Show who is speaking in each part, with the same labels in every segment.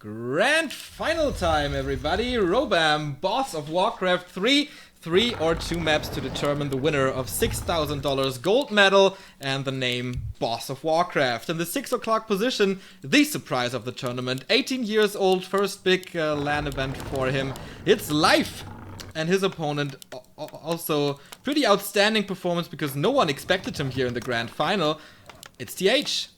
Speaker 1: Grand final time, everybody. Robam, boss of Warcraft 3. 3 or 2 maps to determine the winner of $6,000 gold medal and the name Boss of Warcraft. In the 6 o'clock position, the surprise of the tournament. 18 years old, first big LAN event for him. It's live. And his opponent also pretty outstanding performance because no one expected him here in the grand final. It's TH.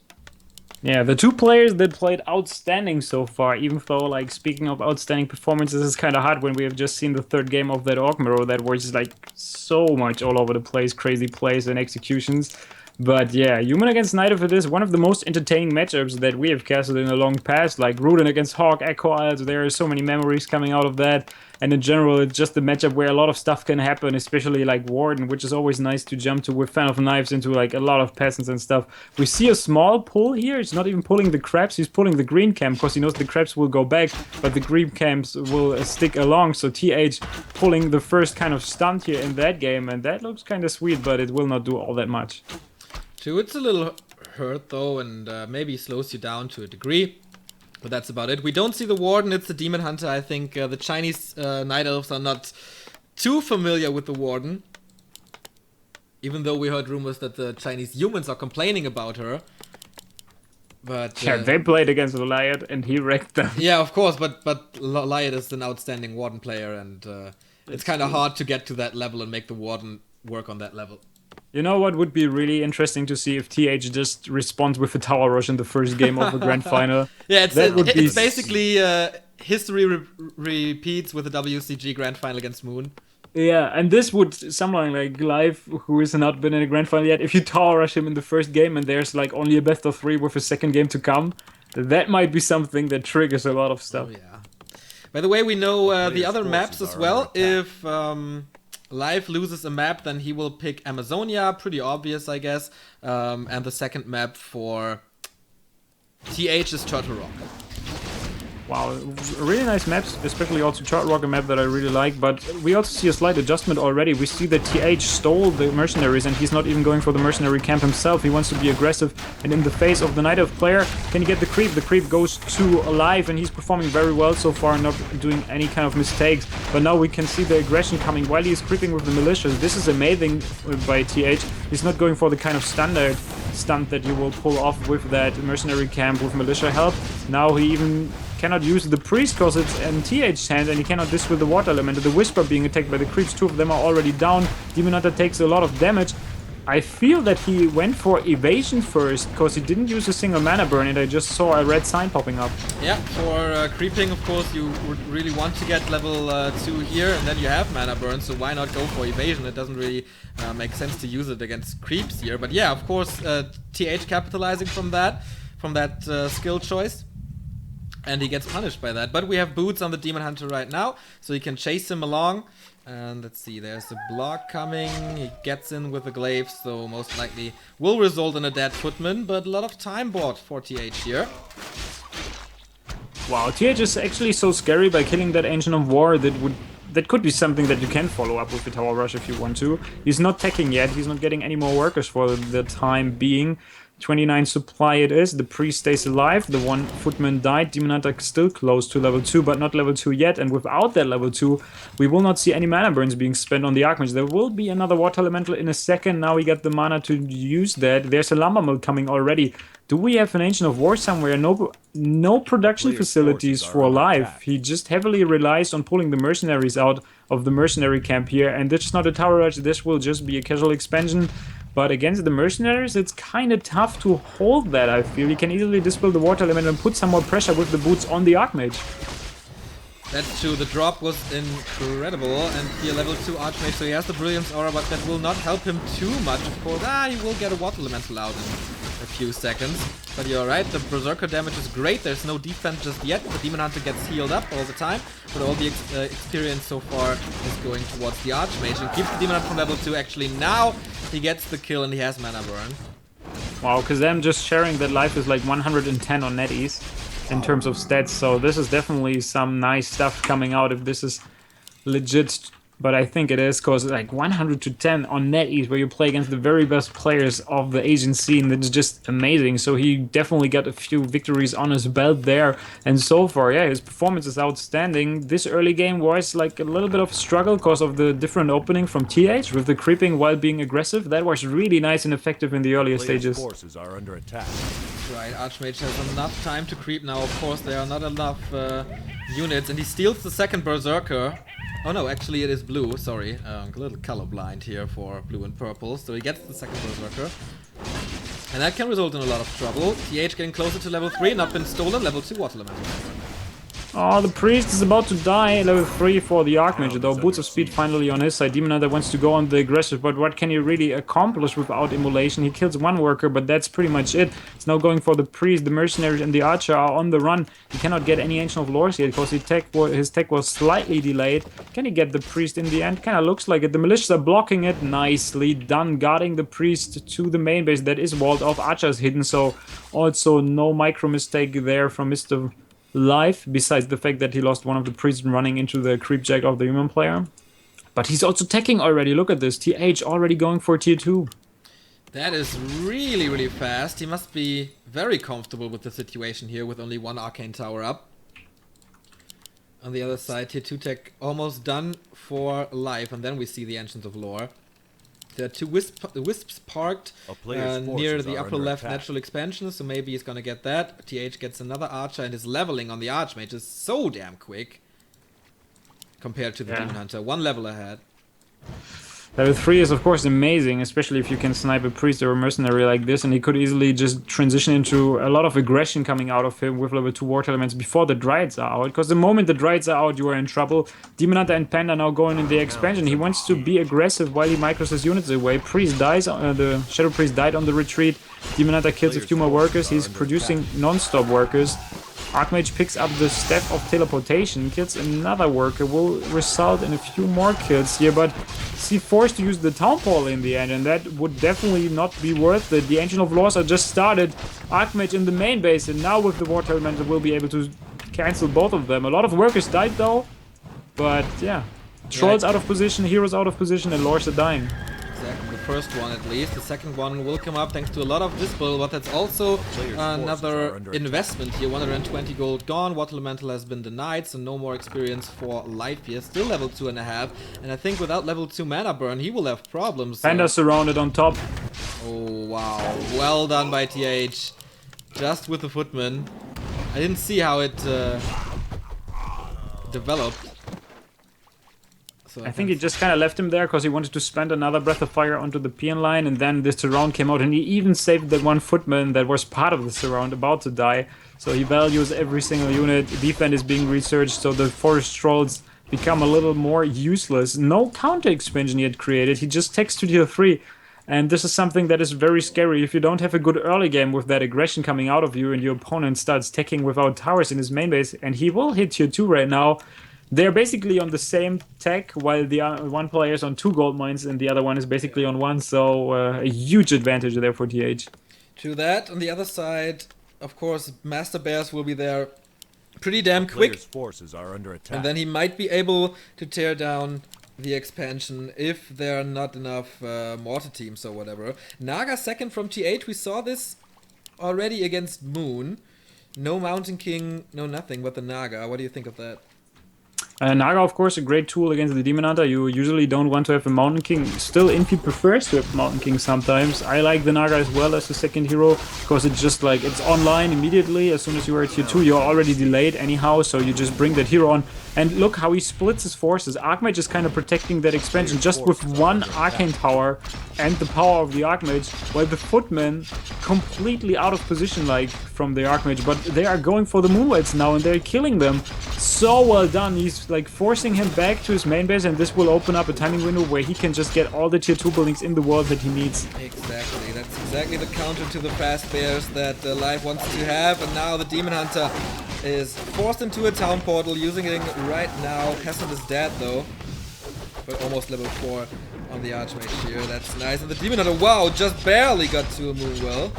Speaker 2: Yeah, the two players that played outstanding so far, even though, like, speaking of outstanding performances, it's kind of hard when we have just seen the third game of that Orc Mirror that was, like, so much all over the place, crazy plays and executions. But yeah, Human against Nida for this, one of the most entertaining matchups that we have casted in a long past, like Rudin against Hawk, Echo Isles, there are so many memories coming out of that. And in general, it's just a matchup where a lot of stuff can happen, especially like Warden, which is always nice to jump to with Fan of Knives into like a lot of peasants and stuff. We see a small pull here. It's not even pulling the Krebs, he's pulling the green camp because he knows the Krebs will go back, but the green camps will stick along. So TH pulling the first kind of stunt here in that game, and that looks kind of sweet, but it will not do all that much.
Speaker 1: It's a little hurt though, and maybe slows you down to a degree. But that's about it. We don't see the Warden, it's the Demon Hunter. I think the Chinese Night Elves are not too familiar with the Warden. Even though we heard rumors that the Chinese humans are complaining about her. But
Speaker 2: yeah, they played against Goliath and he wrecked them.
Speaker 1: Yeah, of course, but Goliath is an outstanding Warden player, and it's kind of hard to get to that level and make the Warden work on that level.
Speaker 2: You know what would be really interesting to see if TH just responds with a tower rush in the first game of the grand final.
Speaker 1: Yeah, it's basically history repeats with the WCG grand final against Moon.
Speaker 2: Yeah, and this would, someone like Live, who has not been in a grand final yet, if you tower rush him in the first game and there's like only a best of 3 with a second game to come, that might be something that triggers a lot of stuff.
Speaker 1: Oh, yeah. By the way, we know the other maps as well. If Live loses a map, then he will pick Amazonia, pretty obvious, I guess. And the second map for TH is Turtle Rock.
Speaker 2: Wow, really nice maps, especially also Turtle Rock, a map that I really like, but we also see a slight adjustment already. We see that TH stole the mercenaries and he's not even going for the mercenary camp himself. He wants to be aggressive, and in the face of the Night Elf player, can he get the creep? The creep goes to Alive and he's performing very well so far, not doing any kind of mistakes. But now we can see the aggression coming while he's creeping with the militias. This is amazing by TH. He's not going for the kind of standard stunt that you will pull off with that mercenary camp with militia help. Now he even cannot use the priest because it's in TH's hand, and he cannot this with the water element. The Whisper being attacked by the creeps, 2 of them are already down. Demon Hunter takes a lot of damage. I feel that he went for evasion first because he didn't use a single mana burn, and I just saw a red sign popping up.
Speaker 1: Yeah, for creeping, of course, you would really want to get level 2 here, and then you have mana burn, so why not go for evasion? It doesn't really make sense to use it against creeps here. But yeah, of course, TH capitalizing from that skill choice. And he gets punished by that. But we have boots on the Demon Hunter right now, so he can chase him along. And let's see, there's a block coming. He gets in with the glaive, so most likely will result in a dead footman. But a lot of time bought for TH here.
Speaker 2: Wow, TH is actually so scary by killing that Ancient of War that could be something that you can follow up with the Tower Rush if you want to. He's not teching yet, he's not getting any more workers for the time being. 29 supply it is, the priest stays alive, the one footman died, Demon Hunter still close to level 2, but not level 2 yet, and without that level 2, we will not see any mana burns being spent on the Archmage. There will be another Water Elemental in a second, now we got the mana to use that. There's a Lumber Mill coming already. Do we have an Ancient of War somewhere? No production facilities for Life. He just heavily relies on pulling the mercenaries out of the mercenary camp here, and this is not a tower rush, this will just be a casual expansion. But against the mercenaries, it's kind of tough to hold that, I feel. You can easily dispel the water element and put some more pressure with the boots on the Archmage.
Speaker 1: That's true, the drop was incredible, and here level 2 Archmage, so he has the Brilliance Aura, but that will not help him too much, of course. He will get a Water Elemental out in a few seconds. But you're right, the Berserker damage is great, there's no defense just yet. The Demon Hunter gets healed up all the time, but all the experience so far is going towards the Archmage, and keeps the Demon Hunter from level 2. Actually, now he gets the kill and he has mana burn.
Speaker 2: Wow, because I'm just sharing that Life is like 110 on NetEase in terms of stats, so this is definitely some nice stuff coming out if this is legit But I think it is because like 100 to 10 on NetEase, where you play against the very best players of the Asian scene, that's just amazing. So he definitely got a few victories on his belt there. And so far, yeah, his performance is outstanding. This early game was like a little bit of a struggle because of the different opening from TH with the creeping while being aggressive. That was really nice and effective in the earlier stages.
Speaker 3: Forces are under attack.
Speaker 1: Right, Archmage has enough time to creep now. Of course, there are not enough units, and he steals the second Berserker. Oh no, actually it is blue, sorry. I'm a little colorblind here for blue and purple. So he gets the second Berserker. And that can result in a lot of trouble. TH getting closer to level 3, not been stolen. Level 2 Water Elemental.
Speaker 2: Oh, the priest is about to die. Level 3 for the Archmage, though. Boots of speed finally on his side. Demon Hunter wants to go on the aggressive, but what can he really accomplish without immolation? He kills one worker, but that's pretty much it. It's now going for the priest. The mercenary and the archer are on the run. He cannot get any Ancient of Lores yet because his tech was slightly delayed. Can he get the priest in the end? Kind of looks like it. The militias are blocking it. Nicely done. Guarding the priest to the main base that is walled off. Archer is hidden, so also no micro mistake there from Mr. Life, besides the fact that he lost one of the priests running into the creep jack of the human player. But he's also teching already. Look at this. TH already going for tier 2.
Speaker 1: That is really, really fast. He must be very comfortable with the situation here with only one Arcane Tower up. On the other side, tier 2 tech almost done for life, and then we see the Ancients of Lore. There are two wisps parked near the upper left natural expansion, so maybe he's gonna get that. TH gets another archer, and his leveling on the Archmage is so damn quick compared to the Demon Hunter. One level ahead.
Speaker 2: Level 3 is of course amazing, especially if you can snipe a priest or a mercenary like this, and he could easily just transition into a lot of aggression coming out of him with level 2 water elements before the Dryads are out, because the moment the Dryads are out, you are in trouble. Demon Hunter and Panda now going in the expansion. He wants to be aggressive while he micros his units away. Priest dies, the Shadow Priest died on the retreat. Demon Hunter kills a few more workers. He's producing non-stop workers. Archmage picks up the Staff of Teleportation, kills another worker, will result in a few more kills here, but he's forced to use the Town Portal in the end, and that would definitely not be worth it. The Ancient of Lores are just started. Archmage in the main base, and now with the Water Elemental will be able to cancel both of them. A lot of workers died though, but yeah. Trolls out of position, heroes out of position, and Lores are dying.
Speaker 1: Exactly, the first one at least. The second one will come up thanks to a lot of Dispel, but that's also another investment here. 120 gold gone. Water Elemental has been denied, so no more experience for life here. Still level 2.5, and I think without level 2 mana burn, he will have problems.
Speaker 2: Panda surrounded on top.
Speaker 1: Oh wow, well done by TH. Just with the Footman. I didn't see how it developed. So
Speaker 2: I think he just kind of left him there because he wanted to spend another Breath of Fire onto the PN line, and then this surround came out, and he even saved that one Footman that was part of the surround about to die. So he values every single unit. Defense is being researched, so the Forest Trolls become a little more useless. No counter expansion yet created. He just takes to tier 3. And this is something that is very scary. If you don't have a good early game with that aggression coming out of you, and your opponent starts teching without towers in his main base, and he will hit tier 2 right now. They're basically on the same tech, while the one player is on 2 gold mines and the other one is basically on 1, so a huge advantage there for TH.
Speaker 1: To that, on the other side, of course, Master Bears will be there pretty damn quick.
Speaker 3: Forces are under attack.
Speaker 1: And then he might be able to tear down the expansion if there are not enough mortar teams or whatever. Naga second from TH, we saw this already against Moon. No Mountain King, no nothing but the Naga. What do you think of that?
Speaker 2: Naga, of course, a great tool against the Demon Hunter. You usually don't want to have a Mountain King. Still, Infi prefers to have Mountain King sometimes. I like the Naga as well as the second hero, because it's just like, it's online immediately. As soon as you are at tier 2, you're already delayed anyhow, so you just bring that hero on. And look how he splits his forces. Archmage is kind of protecting that expansion just with one Arcane Tower and the power of the Archmage, while the Footmen completely out of position like from the Archmage, but they are going for the Moonlights now and they're killing them. So well done. He's like forcing him back to his main base, and this will open up a timing window where he can just get all the tier 2 buildings in the world that he needs.
Speaker 1: Exactly, that's exactly the counter to the fast bears that Live wants to have, and now the Demon Hunter is forced into a town portal, using it right now. Peasant is dead though, but almost level 4 on the Archmage here. That's nice, and the Demon Hunter, wow, just barely got to a Moonwell,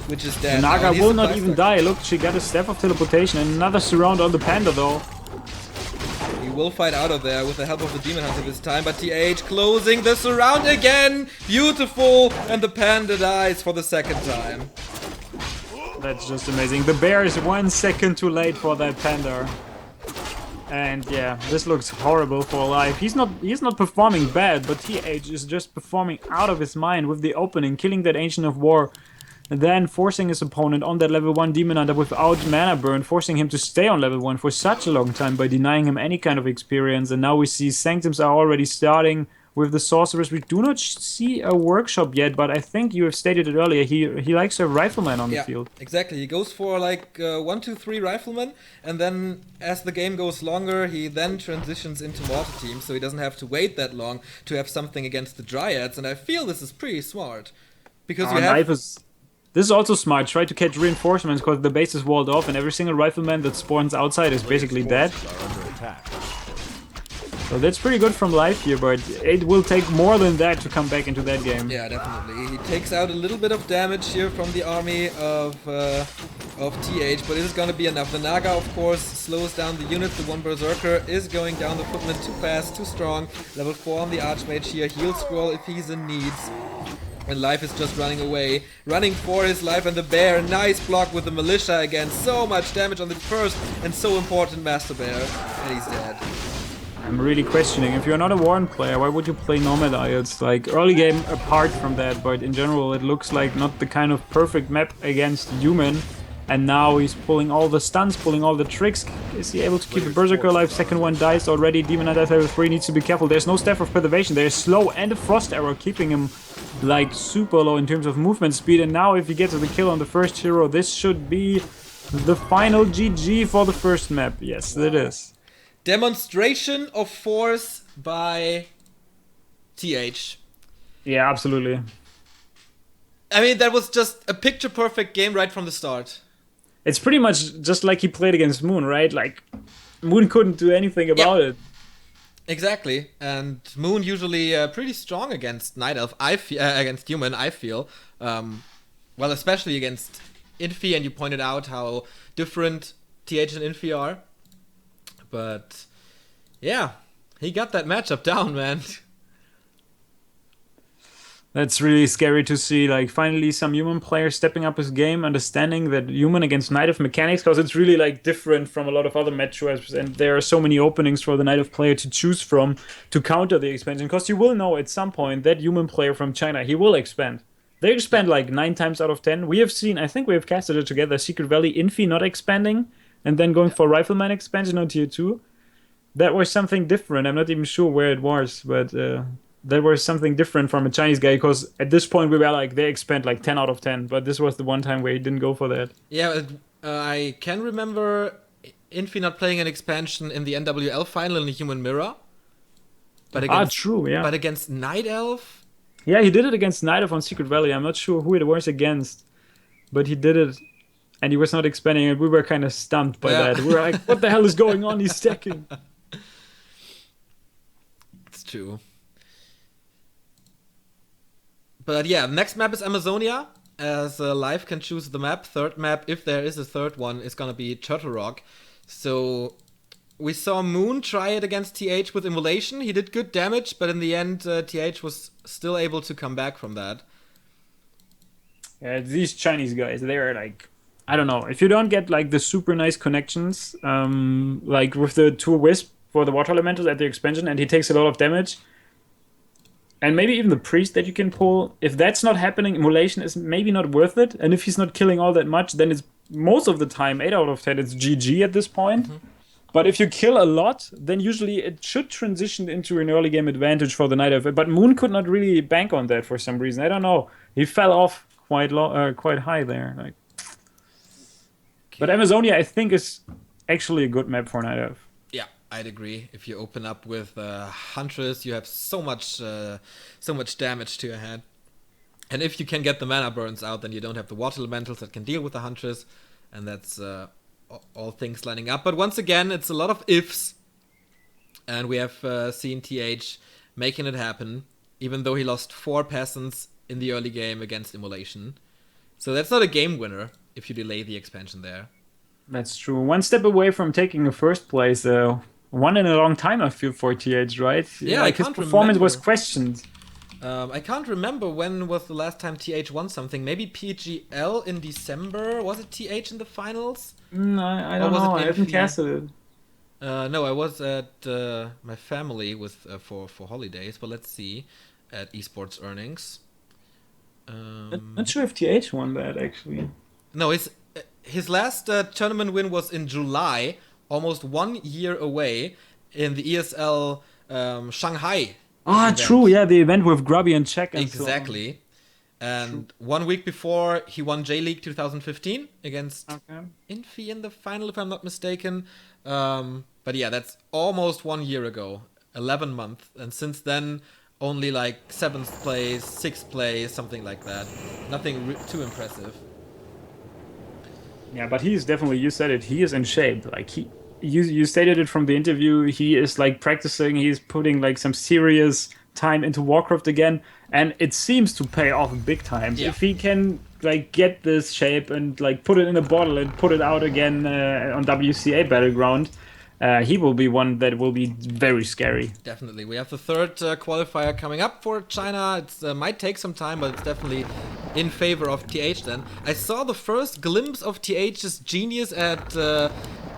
Speaker 1: which is dead.
Speaker 2: The Naga will not even die. Look, she got a Staff of Teleportation and another surround on the Panda though.
Speaker 1: He will fight out of there with the help of the Demon Hunter this time, but TH closing the surround again! Beautiful! And the Panda dies for the second time.
Speaker 2: That's just amazing. The bear is 1 second too late for that Panda. And yeah, this looks horrible for Life. He's not performing bad, but TH is just performing out of his mind with the opening, killing that Ancient of War, and then forcing his opponent on that level 1 Demon Hunter without mana burn, forcing him to stay on level 1 for such a long time by denying him any kind of experience. And now we see Sanctums are already starting with the Sorceress. We do not see a workshop yet, but I think you have stated it earlier, he likes a Rifleman on the field.
Speaker 1: Exactly. He goes for like 1, 2, 3 Riflemen, and then as the game goes longer, he then transitions into Mortar Team, so he doesn't have to wait that long to have something against the Dryads, and I feel this is pretty smart. Because you have...
Speaker 2: This is also smart. Try to catch reinforcements because the base is walled off and every single rifleman that spawns outside is basically dead. So that's pretty good from Life here, but it will take more than that to come back into that game.
Speaker 1: Yeah, definitely. He takes out a little bit of damage here from the army of TH, but it is going to be enough. The Naga, of course, slows down the units. The one Berserker is going down the footman too fast, too strong. Level 4 on the Archmage here. Heal scroll if he's in needs. And Life is just running away, running for his life, and the bear, nice block with the militia again, so much damage on the first and so important Master Bear, and he's dead.
Speaker 2: I'm really questioning, if you're not a Warren player, why would you play Nomad Isles? Like, early game apart from that, but in general it looks like not the kind of perfect map against human. And now he's pulling all the stuns, pulling all the tricks. Is he able to keep the Berserker alive? Second one dies already. Demon Hunter level 3 needs to be careful. There's no Staff of Preservation. There's slow and a Frost Arrow keeping him like super low in terms of movement speed. And now if he gets the kill on the first hero, this should be the final GG for the first map. Yes, it is.
Speaker 1: Demonstration of force by TH.
Speaker 2: Yeah, absolutely.
Speaker 1: I mean, that was just a picture-perfect game right from the start.
Speaker 2: It's pretty much just like he played against Moon, right? Like, Moon couldn't do anything about it.
Speaker 1: Exactly, and Moon usually pretty strong against Night Elf, against Human, I feel. Well, especially against Infi, and you pointed out how different TH and Infi are. But, yeah, he got that matchup down, man.
Speaker 2: That's really scary to see, like, finally some human players stepping up his game, understanding that human against Night Elf mechanics, because it's really, like, different from a lot of other matchups, and there are so many openings for the Night Elf player to choose from to counter the expansion, because you will know at some point that human player from China, he will expand. They expand, like, 9 times out of 10. We have seen, I think we have casted it together, Secret Valley, Infi not expanding, and then going for Rifleman expansion on tier 2. That was something different. I'm not even sure where it was, but... That was something different from a Chinese guy, because at this point we were like, they expand like 10 out of 10, but this was the one time where he didn't go for that.
Speaker 1: Yeah, I can remember Infi not playing an expansion in the NWL final in the Human Mirror. But against,
Speaker 2: true, yeah.
Speaker 1: But against Night Elf?
Speaker 2: Yeah, he did it against Night Elf on Secret Valley. I'm not sure who it was against, but he did it, and he was not expanding, and we were kind of stumped by that. We were like, what the hell is going on? He's stacking.
Speaker 1: It's true. But yeah, next map is Amazonia, as Life can choose the map. Third map, if there is a third one, is gonna be Turtle Rock. So we saw Moon try it against TH with Immolation. He did good damage, but in the end, TH was still able to come back from that.
Speaker 2: Yeah, these Chinese guys, they're like, I don't know. If you don't get like the super nice connections, like with the 2 Wisp for the Water Elementals at the expansion, and he takes a lot of damage, and maybe even the priest that you can pull, if that's not happening, Immolation is maybe not worth it. And if he's not killing all that much, then it's most of the time, 8 out of 10, it's GG at this point. Mm-hmm. But if you kill a lot, then usually it should transition into an early game advantage for the Night Elf. But Moon could not really bank on that for some reason. I don't know. He fell off quite high there. Like. Okay. But Amazonia, I think, is actually a good map for Night Elf.
Speaker 1: Yeah, I'd agree. If you open up with Huntress, you have so much damage to your hand. And if you can get the mana burns out, then you don't have the Water Elementals that can deal with the Huntress. And that's all things lining up. But once again, it's a lot of ifs. And we have seen TH making it happen, even though he lost 4 peasants in the early game against Immolation. So that's not a game winner if you delay the expansion there.
Speaker 2: That's true. One step away from taking a first place, one in a long time, I feel, for TH, right?
Speaker 1: Yeah,
Speaker 2: like
Speaker 1: I
Speaker 2: his
Speaker 1: can't
Speaker 2: performance was
Speaker 1: remember.
Speaker 2: questioned.
Speaker 1: I can't remember when was the last time TH won something. Maybe PGL in December. Was it TH in the finals?
Speaker 2: I
Speaker 1: Or
Speaker 2: don't
Speaker 1: was it
Speaker 2: know. I haven't
Speaker 1: Infi?
Speaker 2: casted it.
Speaker 1: No, I was at my family with for holidays. But let's see at esports earnings.
Speaker 2: Not sure if TH won that actually.
Speaker 1: No, his last tournament win was in July, almost 1 year away, in the ESL Shanghai
Speaker 2: Ah, true.
Speaker 1: event.
Speaker 2: Yeah, the event with Grubby and Czech and so on.
Speaker 1: Exactly.
Speaker 2: True.
Speaker 1: And 1 week before, he won J League 2015 against
Speaker 2: Okay.
Speaker 1: Infi in the final, if I'm not mistaken. But yeah, that's almost 1 year ago, 11 months, and since then only like 7th place, 6th place, something like that. Nothing too impressive.
Speaker 2: Yeah, but he is definitely. You said it. He is in shape. Like you stated it from the interview. He is like practicing. He's putting like some serious time into Warcraft again, and it seems to pay off big time.
Speaker 1: Yeah.
Speaker 2: If he can like get this shape and like put it in a bottle and put it out again on WCA Battleground, he will be one that will be very scary.
Speaker 1: Definitely. We have the third qualifier coming up for China. It might take some time, but it's definitely in favor of TH then. I saw the first glimpse of TH's genius at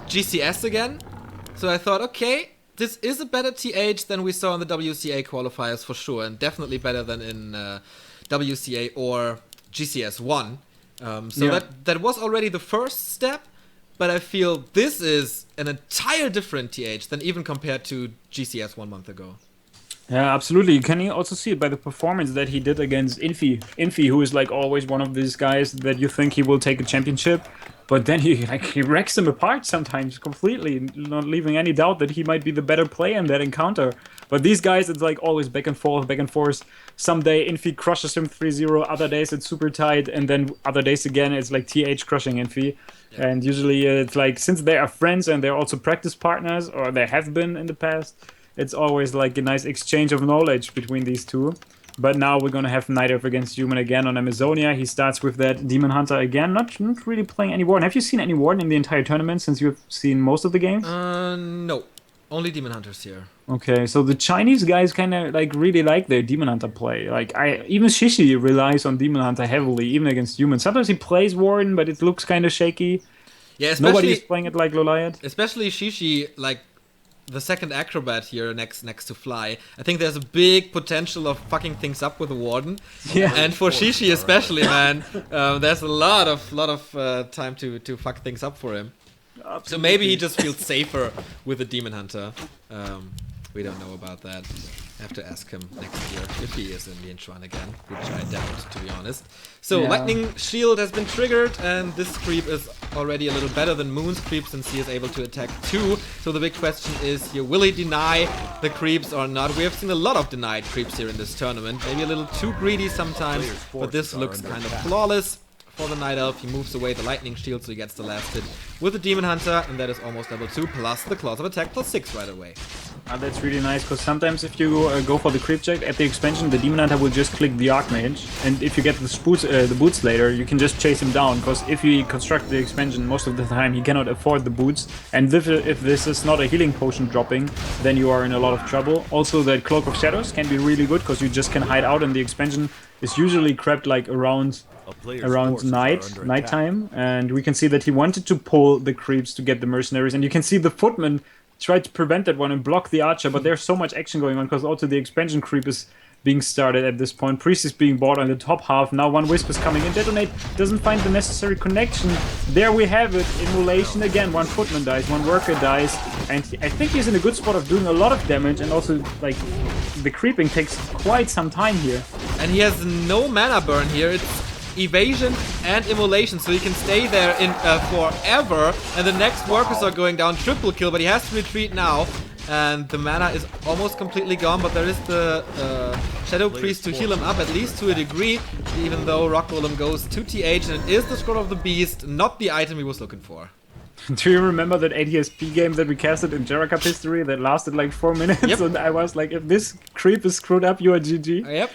Speaker 1: GCS again. So I thought, okay, this is a better TH than we saw in the WCA qualifiers for sure. And definitely better than in WCA or GCS 1.
Speaker 2: Yeah.
Speaker 1: That was already the first step. But I feel this is an entire different TH than even compared to GCS 1 month ago.
Speaker 2: Yeah, absolutely. You can also see it by the performance that he did against Infi. Infi, who is like always one of these guys that you think he will take a championship, but then he wrecks him apart sometimes completely, not leaving any doubt that he might be the better player in that encounter. But these guys, it's like always back and forth, back and forth. Someday Infi crushes him 3-0, other days it's super tight, and then other days again it's like TH crushing Infi. Yeah. And usually it's like, since they are friends and they're also practice partners, or they have been in the past, it's always like a nice exchange of knowledge between these two. But now we're gonna have Night Elf against Human again on Amazonia. He starts with that Demon Hunter again, not really playing any Warden. Have you seen any Warden in the entire tournament since you've seen most of the games?
Speaker 1: No. Only Demon Hunters here.
Speaker 2: Okay, so the Chinese guys kind of like really like their Demon Hunter play. Like even Shishi relies on Demon Hunter heavily, even against humans. Sometimes he plays Warden, but it looks kind of shaky.
Speaker 1: Yeah, especially
Speaker 2: nobody's playing it like Loliot.
Speaker 1: Especially Shishi, like the second acrobat here next to Fly. I think there's a big potential of fucking things up with the Warden.
Speaker 2: Yeah.
Speaker 1: And for Shishi especially, man, there's a lot of time to fuck things up for him.
Speaker 2: Absolutely.
Speaker 1: So maybe he just feels safer with the Demon Hunter. We don't know about that. I have to ask him next year if he is in the Inchuan again, which I doubt, to be honest. So
Speaker 2: Yeah.
Speaker 1: Lightning Shield has been triggered, and this creep is already a little better than Moon's creep since he is able to attack too. So the big question is here, will he deny the creeps or not? We have seen a lot of denied creeps here in this tournament. Maybe a little too greedy sometimes, but this looks kind of flawless. For the Night Elf, he moves away the Lightning Shield, so he gets the last hit with the Demon Hunter, and that is almost level 2, plus the Claws of Attack plus 6 right away.
Speaker 2: That's really nice, because sometimes if you go for the creep check at the expansion, the Demon Hunter will just click the Archmage, and if you get the boots later, you can just chase him down, because if you construct the expansion, most of the time he cannot afford the boots, and if this is not a healing potion dropping, then you are in a lot of trouble. Also, the Cloak of Shadows can be really good, because you just can hide out, and the expansion is usually crept like around nighttime, and we can see that he wanted to pull the creeps to get the mercenaries, and you can see the footman tried to prevent that one and block the archer, but there's so much action going on because also the expansion creep is being started at this point. Priest is being bought on the top half. Now one Wisp is coming in. Detonate doesn't find the necessary connection. There we have it. Immolation again. One footman dies, one worker dies, and I think he's in a good spot of doing a lot of damage, and also like the creeping takes quite some time here.
Speaker 1: And he has no mana burn here. It's evasion and immolation, so he can stay there in forever, and the next workers are going down. Triple kill, but he has to retreat now, and the mana is almost completely gone, but there is the Shadow Priest to heal him up, at least to a degree, even though Rock Golem goes to TH, and it is the Scroll of the Beast, not the item he was looking for.
Speaker 2: Do you remember that ADSP game that we casted in Jera Cup history that lasted like 4 minutes?
Speaker 1: Yep.
Speaker 2: And I was like, if this creep is screwed up, you are GG.
Speaker 1: Yep.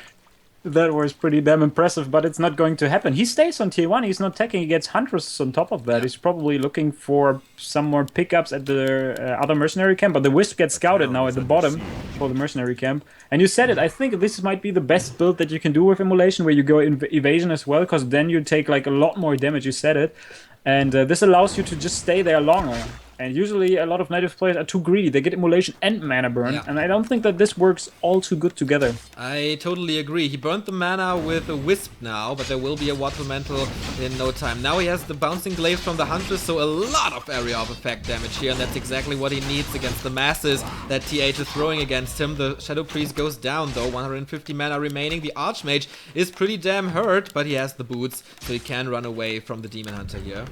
Speaker 2: That was pretty damn impressive, but it's not going to happen. He stays on tier 1, he's not taking, he gets Huntresses on top of that. He's probably looking for some more pickups at the other mercenary camp, but the Wisp gets scouted now at the bottom for the mercenary camp. And you said it, I think this might be the best build that you can do with Immolation, where you go in evasion as well, because then you take like a lot more damage, you said it. And this allows you to just stay there longer. And usually a lot of native players are too greedy. They get Immolation and mana burn, and I don't think that this works all too good together.
Speaker 1: I totally agree. He burned the mana with a Wisp now, but there will be a Water Mantle in no time. Now he has the Bouncing Glaives from the Huntress, so a lot of area of effect damage here, and that's exactly what he needs against the masses that TH is throwing against him. The Shadow Priest goes down though, 150 mana remaining. The Archmage is pretty damn hurt, but he has the boots, so he can run away from the Demon Hunter here.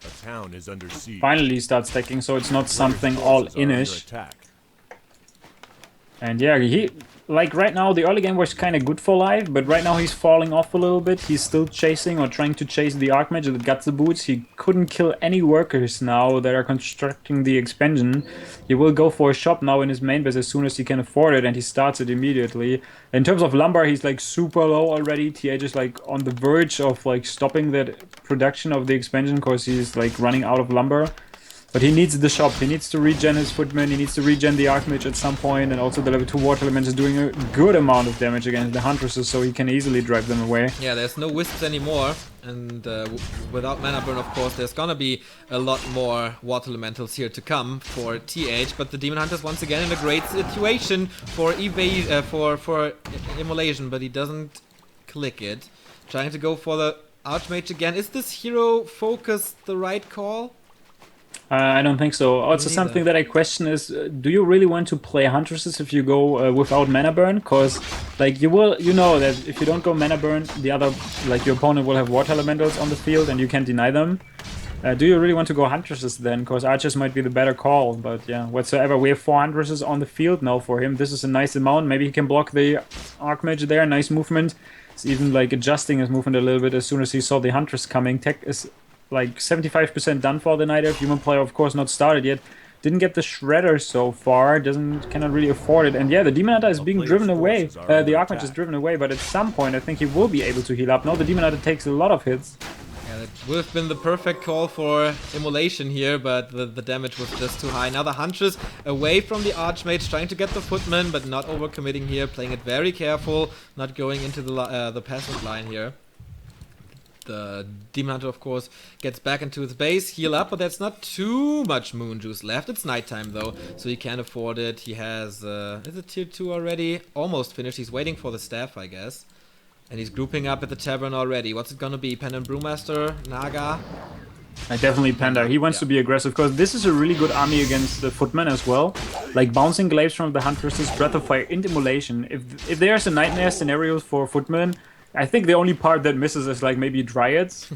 Speaker 3: A town is under siege.
Speaker 2: Finally starts stacking, so it's not something all-in-ish. And yeah, he, like right now, the early game was kind of good for Live, but right now he's falling off a little bit. He's still chasing or trying to chase the Archmage that got the boots. He couldn't kill any workers now that are constructing the expansion. He will go for a shop now in his main base as soon as he can afford it, and he starts it immediately. In terms of lumber, he's like super low already. TH is like on the verge of like stopping that production of the expansion because he's like running out of lumber. But he needs the shop, he needs to regen his footman, he needs to regen the Archmage at some point, and also the level 2 Water Element is doing a good amount of damage against the Huntresses, so he can easily drive them away.
Speaker 1: Yeah, there's no Wisps anymore, and without mana burn, of course, there's gonna be a lot more Water Elementals here to come for TH, but the Demon Hunter's once again in a great situation for for Immolation, but he doesn't click it. Trying to go for the Archmage again. Is this hero focus the right call?
Speaker 2: I don't think so. Also, something that I question is, do you really want to play Huntresses if you go without mana burn? Because, like, you know that if you don't go mana burn, the other, like, your opponent will have Water Elementals on the field and you can't deny them. Do you really want to go Huntresses then? Because Archers might be the better call, but yeah, whatsoever. We have 4 Huntresses on the field now for him. This is a nice amount. Maybe he can block the Archmage there. Nice movement. He's even, like, adjusting his movement a little bit as soon as he saw the Huntress coming. Tech is like 75% done for the Night Elf. Human player, of course, not started yet. Didn't get the Shredder so far. Cannot really afford it. And yeah, the Demon Hunter is being driven away. The Archmage is driven away, but at some point I think he will be able to heal up. Now the Demon Hunter takes a lot of hits.
Speaker 1: Yeah, that would have been the perfect call for Immolation here, but the damage was just too high. Now the Huntress away from the Archmage, trying to get the Footman, but not overcommitting here, playing it very careful, not going into the passive line here. The Demon Hunter, of course, gets back into his base, heal up, but there's not too much Moon Juice left. It's nighttime, though, so he can't afford it. He has, is it tier 2 already? Almost finished. He's waiting for the staff, I guess. And he's grouping up at the tavern already. What's it gonna be? Pendant Brewmaster? Naga?
Speaker 2: Definitely Panda. He wants to be aggressive, because this is a really good army against the Footman as well. Like, Bouncing Glaives from the Huntresses, Breath of Fire, and Immolation. If there's a Nightmare scenario for Footman, I think the only part that misses is like maybe Dryads,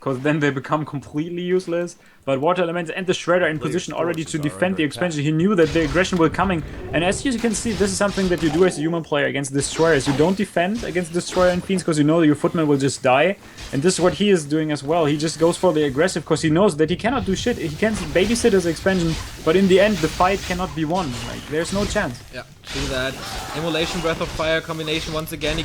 Speaker 2: because then they become completely useless. But Water Elements and the Shredder in position already to defend the expansion. He knew that the aggression will coming. And as you can see, this is something that you do as a human player against Destroyers. You don't defend against Destroyer and Fiends because you know that your Footman will just die. And this is what he is doing as well. He just goes for the aggressive because he knows that he cannot do shit. He can babysit his expansion, but in the end, the fight cannot be won. Like, there's no chance.
Speaker 1: Yeah, true that. Immolation, Breath of Fire combination once again. He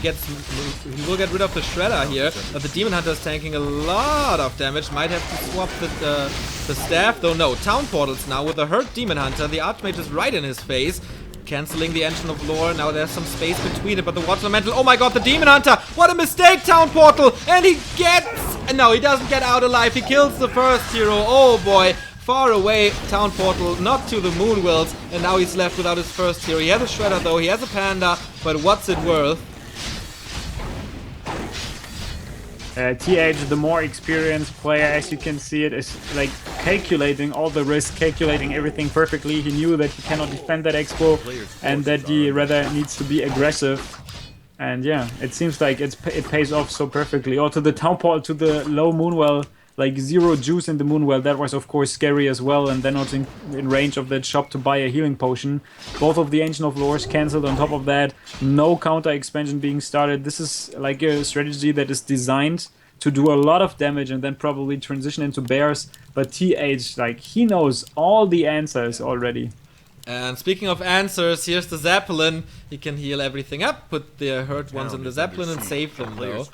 Speaker 1: will get rid of the Shredder here, but the Demon Hunter is tanking a lot of damage. Might have to swap the staff, though no. Town Portals now with a hurt Demon Hunter. The Archmage is right in his face. Cancelling the Engine of Lore. Now there's some space between it, but the Water Elemental. Oh my god, the Demon Hunter! What a mistake, Town Portal! And he gets... No, he doesn't get out alive. He kills the first hero. Oh boy. Far away, Town Portal, not to the Moonwells, and now he's left without his first hero. He has a Shredder though, he has a Panda, but what's it worth?
Speaker 2: TH, the more experienced player, as you can see it, is like calculating all the risk, calculating everything perfectly. He knew that he cannot defend that expo and that he rather needs to be aggressive. And yeah, it seems like it pays off so perfectly. Or to the Town Portal, to the low Moonwell, like 0 juice in the Moonwell. That was of course scary as well, and then not in range of that shop to buy a healing potion. Both of the Ancient of Lores cancelled on top of that. No counter expansion being started. This is like a strategy that is designed to do a lot of damage and then probably transition into bears. But TH, like, he knows all the answers already.
Speaker 1: And speaking of answers, here's the Zeppelin. He can heal everything up, put the hurt ones in the Zeppelin and save them though.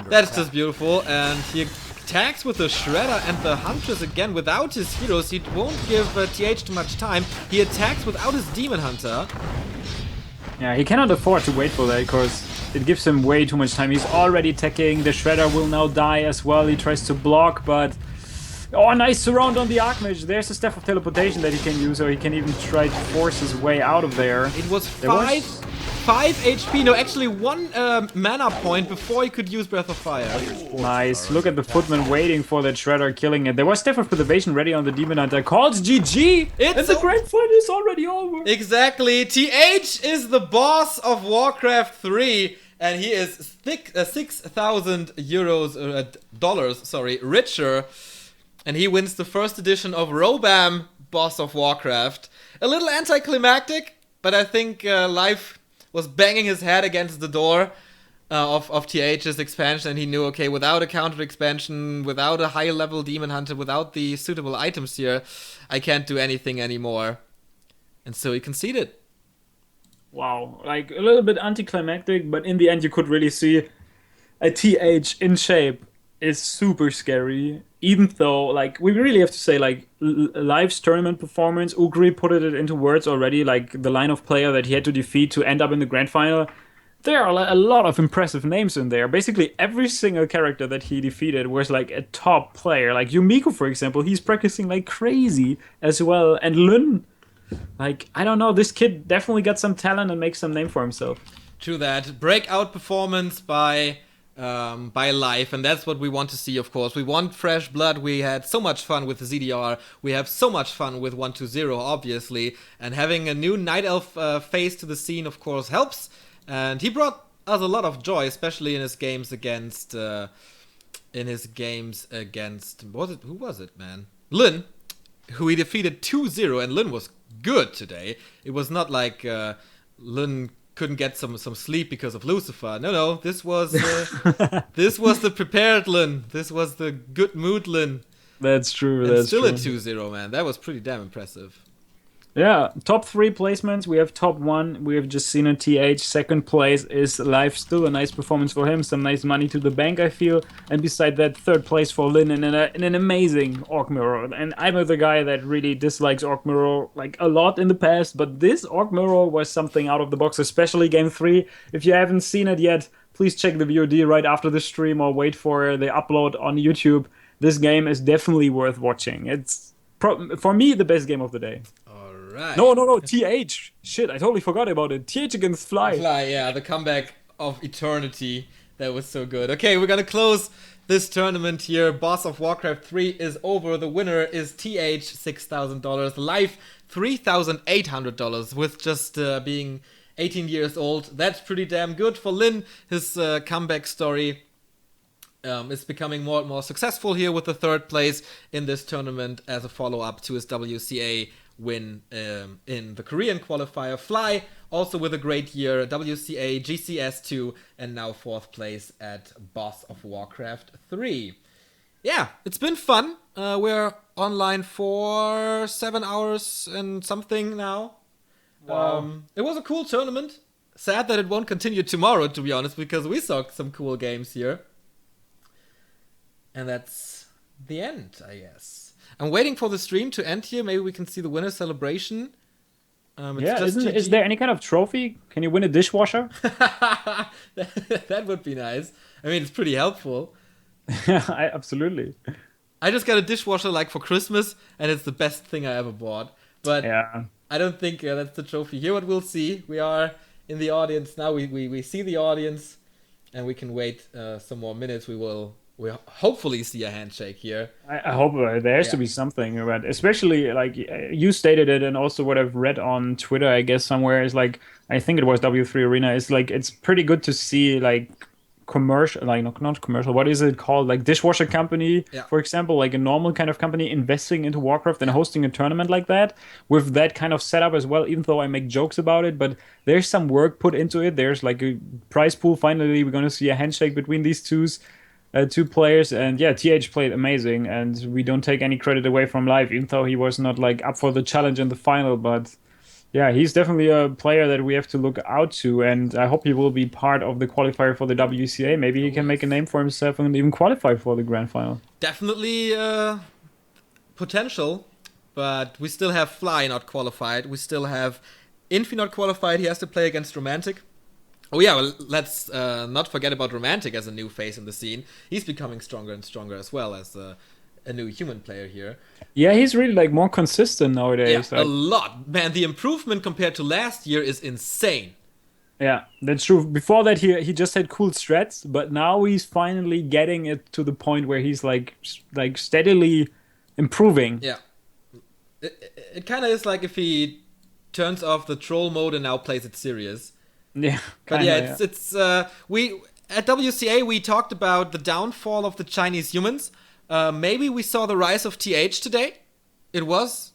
Speaker 1: That's just beautiful. And he attacks with the Shredder and the Huntress again without his heroes. He won't give TH too much time. He attacks without his Demon Hunter.
Speaker 2: Yeah, he cannot afford to wait for that because it gives him way too much time. He's already attacking. The Shredder will now die as well. He tries to block, but... Oh, nice surround on the Archmage. There's a Staff of Teleportation that he can use, or he can even try to force his way out of there.
Speaker 1: It was 5 HP. No, actually 1 mana point before he could use Breath of Fire.
Speaker 2: Nice. Look at the Footman waiting for that Shredder, killing it. There was Staff of Preservation ready on the Demon Hunter. Calls GG! And the grand final is already over.
Speaker 1: Exactly. TH is the boss of Warcraft 3. And he is 6,000 euros, dollars, sorry, richer. And he wins the first edition of Robam, boss of Warcraft. A little anticlimactic, but I think Life was banging his head against the door of TH's expansion, and he knew, okay, without a counter expansion, without a high level Demon Hunter, without the suitable items here, I can't do anything anymore. And so he conceded.
Speaker 2: Wow, like a little bit anticlimactic, but in the end you could really see a TH in shape is super scary. Even though, like, we really have to say, like, Live's tournament performance, Ugri put it into words already, like, the line of player that he had to defeat to end up in the grand final. There are a lot of impressive names in there. Basically, every single character that he defeated was, like, a top player. Like, Yumiko, for example, he's practicing like crazy as well. And Lun, like, I don't know, this kid definitely got some talent and makes some name for himself.
Speaker 1: True that. Breakout performance by Life, and that's what we want to see, of course. We want fresh blood. We had so much fun with the ZDR. We have so much fun with 120, obviously. And having a new Night Elf face to the scene, of course, helps. And he brought us a lot of joy, especially in his games against... who was it, man? Lin, who he defeated 2-0, and Lin was good today. It was not like Lin couldn't get some sleep because of Lucifer. No, this was this was the prepared Lin. This was the good mood Lin.
Speaker 2: That's true.
Speaker 1: And
Speaker 2: that's
Speaker 1: still
Speaker 2: true.
Speaker 1: a 2-0, man. That was pretty damn impressive.
Speaker 2: Yeah, top 3 placements. We have top 1. We have just seen a TH. Second place is Live. Still a nice performance for him. Some nice money to the bank, I feel. And beside that, third place for Lin in an amazing Orc Mirror. And I'm the guy that really dislikes Orc Mirror like a lot in the past. But this Orc Mirror was something out of the box, especially Game 3. If you haven't seen it yet, please check the VOD right after the stream or wait for the upload on YouTube. This game is definitely worth watching. It's, for me, the best game of the day.
Speaker 1: Right.
Speaker 2: No, TH. Shit, I totally forgot about it. TH against Fly.
Speaker 1: Yeah, the comeback of eternity. That was so good. Okay, we're gonna close this tournament here. Boss of Warcraft 3 is over. The winner is TH, $6,000. Life, $3,800 with just being 18 years old. That's pretty damn good for Lin. His comeback story is becoming more and more successful here with the third place in this tournament as a follow-up to his WCA win in the Korean qualifier. Fly, also with a great year, WCA, GCS2, and now fourth place at Boss of Warcraft 3. Yeah, it's been fun. We're online for 7 hours and something now.
Speaker 2: Wow.
Speaker 1: It was a cool tournament. Sad that it won't continue tomorrow, to be honest, because we saw some cool games here. And that's the end, I guess. I'm waiting for the stream to end here. Maybe we can see the winner celebration.
Speaker 2: Is there any kind of trophy? Can you win a dishwasher?
Speaker 1: That would be nice. I mean, it's pretty helpful.
Speaker 2: Absolutely.
Speaker 1: I just got a dishwasher like for Christmas, and it's the best thing I ever bought. But yeah. I don't think that's the trophy here. But we'll see. We are in the audience now. We see the audience, and we can wait some more minutes. We'll hopefully see a handshake here.
Speaker 2: I hope there has to be something, but especially like you stated it, and also what I've read on Twitter, I guess somewhere is like, I think it was W3 Arena. It's like, it's pretty good to see like commercial, like not commercial. What is it called? Like dishwasher company, for example, like a normal kind of company investing into Warcraft and hosting a tournament like that with that kind of setup as well. Even though I make jokes about it, but there's some work put into it. There's like a prize pool. Finally, we're gonna see a handshake between these two players, and yeah, TH played amazing, and we don't take any credit away from Live, even though he was not like up for the challenge in the final. But Yeah, he's definitely a player that we have to look out to, and I hope he will be part of the qualifier for the WCA. Maybe he
Speaker 1: Oh,
Speaker 2: can make a
Speaker 1: yes.
Speaker 2: name for himself and even qualify for the grand final.
Speaker 1: Definitely potential, but we still have Fly not qualified. We still have Infi not qualified. He has to play against Romantic. Oh yeah, well, let's not forget about Romantic as a new face in the scene. He's becoming stronger and stronger as well as a new human player here.
Speaker 2: Yeah, he's really like more consistent
Speaker 1: Yeah,
Speaker 2: nowadays.
Speaker 1: a
Speaker 2: Like,
Speaker 1: lot. Man, the improvement compared to last year is insane.
Speaker 2: yeah, that's true. Before that, he just had cool strats, but now he's finally getting it to the point where he's like steadily improving.
Speaker 1: Yeah. It kind of is like if he turns off the troll mode and now plays it serious.
Speaker 2: Yeah,
Speaker 1: But
Speaker 2: kind
Speaker 1: yeah,
Speaker 2: of.
Speaker 1: it's we at WCA we talked about the downfall of the Chinese humans. Maybe we saw the rise of TH today. It was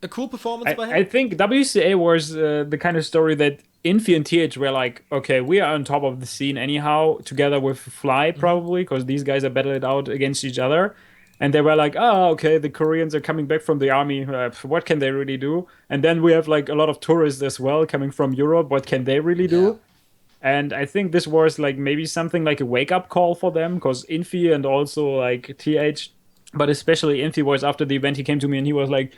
Speaker 1: a cool performance by him.
Speaker 2: I think WCA was the kind of story that Infi and TH were like, okay, we are on top of the scene anyhow, together with Fly probably, because these guys are battled it out against each other. And they were like, oh, okay, the Koreans are coming back from the army. What can they really do? And then we have like a lot of tourists as well coming from Europe. What can they really
Speaker 1: Yeah.
Speaker 2: do? And I think this was like maybe something like a wake up call for them because Infi and also like TH, but especially Infi was after the event, he came to me and he was like,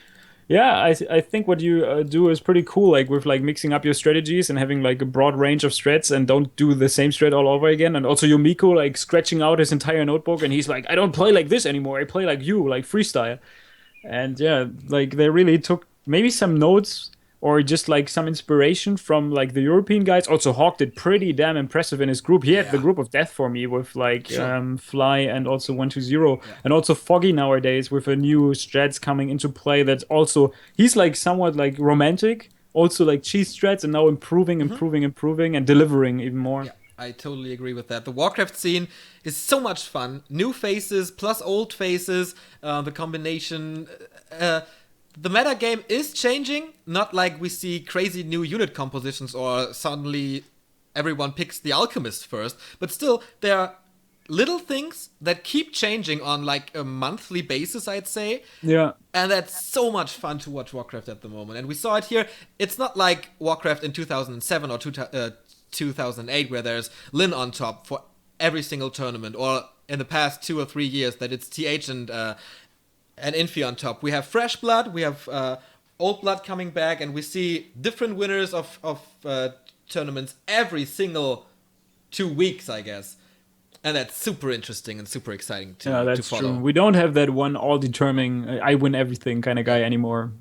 Speaker 2: yeah, I think what you do is pretty cool, like with like mixing up your strategies and having like a broad range of strats and don't do the same strat all over again. And also Yumiko like scratching out his entire notebook and he's like, I don't play like this anymore. I play like you, like freestyle. And yeah, like they really took maybe some notes or just like some inspiration from like the European guys. Also, Hawk did pretty damn impressive in his group. He had the
Speaker 1: Yeah.
Speaker 2: group of death for me with like
Speaker 1: Sure.
Speaker 2: Fly and also 120,
Speaker 1: Yeah.
Speaker 2: and also Foggy nowadays with a new strats coming into play. That's also he's like somewhat like romantic, also like cheese strats, and now improving, and delivering even more.
Speaker 1: Yeah, I totally agree with that. The Warcraft scene is so much fun. New faces plus old faces. The combination. The meta game is changing. Not like we see crazy new unit compositions or suddenly everyone picks the Alchemist first. But still, there are little things that keep changing on like a monthly basis, I'd say.
Speaker 2: Yeah.
Speaker 1: And that's so much fun to watch Warcraft at the moment. And we saw it here. It's not like Warcraft in 2007 or 2008 where there's Lin on top for every single tournament, or in the past 2 or 3 years that it's TH and Infi on top. We have fresh blood, we have old blood coming back, and we see different winners of tournaments every single 2 weeks, I guess. And that's super interesting and super exciting to
Speaker 2: Yeah, that's
Speaker 1: follow.
Speaker 2: true. We don't have that one all-determining, I win everything kind of guy anymore.